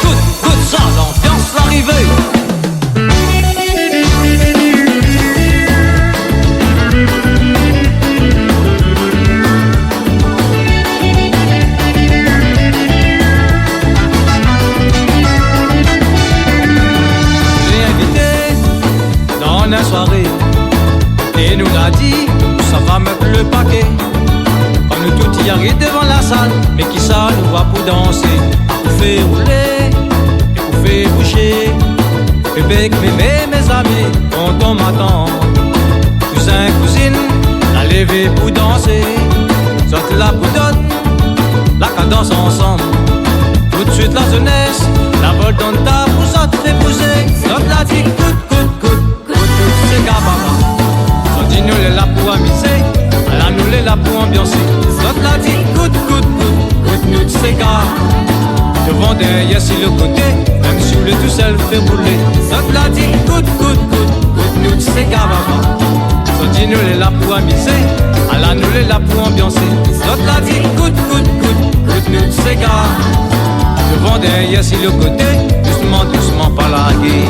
goûte ça, l'ambiance l'arrivée. La soirée et nous l'a dit, ça va mettre le paquet. Quand nous tout y arrive devant la salle, mais qui ça nous voit pour danser, pour faire rouler et pour faire bouger. Bébé, mémé, mes amis, tonton, m'attend, cousin, cousine, la lever pour danser. Sorte la boudotte, la cadence ensemble. Tout de suite la jeunesse, la vol dans ta vous autres fait bouger. Sorte la dit c'est gababa. On dit nous les là pour amuser, là nous les là pour ambiancer. L'autre l'a dit goûte nous c'est gars. Devant derrière sur le côté, même si le tout seul fait rouler. L'autre l'a dit goûte nous c'est gababa. On dit nous les là pour amuser, là nous les là pour ambiancer. L'autre l'a dit goûte nous c'est gars. Devant derrière sur le côté, doucement pas larguer.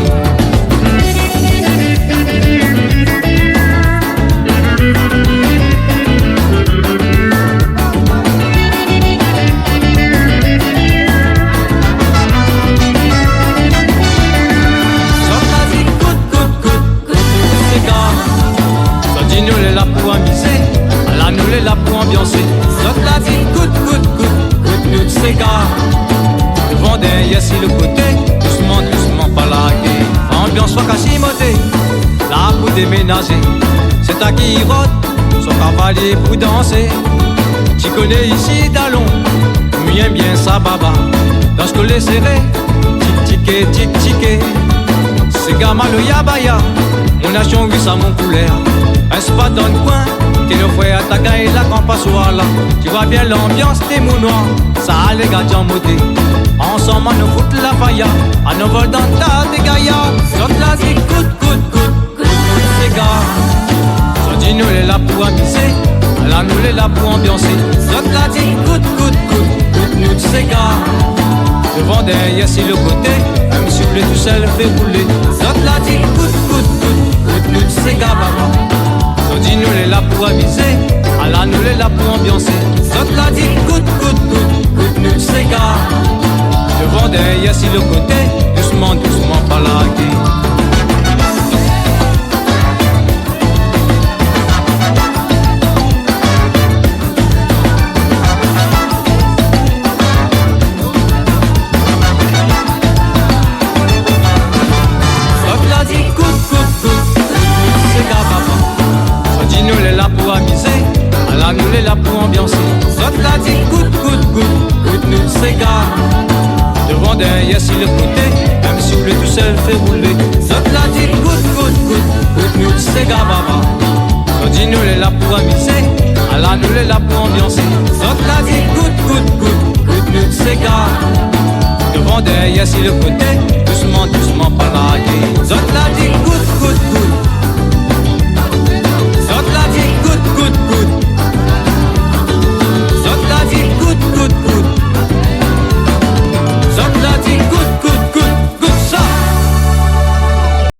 Nous les là pour amuser, là nous les là pour ambiancer. L'autre l'a dit goûte nous c'est gars. Devant derrière sur le côté, doucement pas larguer. Ambiance soit cachimotée, là pour déménager. C'est à qui rote, son cavalier pour danser. Tu connais ici d'allons, bien ça baba. Dans ce que les serré, tic-tic. C'est gamin le yabaya, mon nation vu ça mon couleur. Un spot dans le coin, t'es le frère à ta gars et la grand passoire là. Tu vois bien l'ambiance, t'es mon noir, ça a les gars modé. Ensemble, on nous fout la faille, à nos vols dans ta des gaillards. L'autre l'a dit goûte, c'est gars. On dit nous les là pour amuser, là nous les là pour ambiancer. L'autre l'a dit goûte, nous c'est gars. Devant derrière sur le côté, même si vous tout seul fait rouler. L'autre l'a dit goûte, nous c'est gars maman. On dit nous les là pour amuser, là nous les là pour ambiancer. L'autre l'a dit goûte, nous c'est gars. Devant derrière sur le côté, doucement pas larguer. Pour amuser, là nous les là pour ambiancer. L'autre l'a dit goûte nous c'est gars. Devant derrière sur le côté, même si vous tout seul fait rouler. L'autre l'a dit goûte nous c'est gars baba. On dit nous les là pour amuser, là nous les là pour ambiancer. L'autre l'a dit goûte nous c'est gars. Devant derrière sur le côté, doucement pas larguer. L'autre l'a dit goûte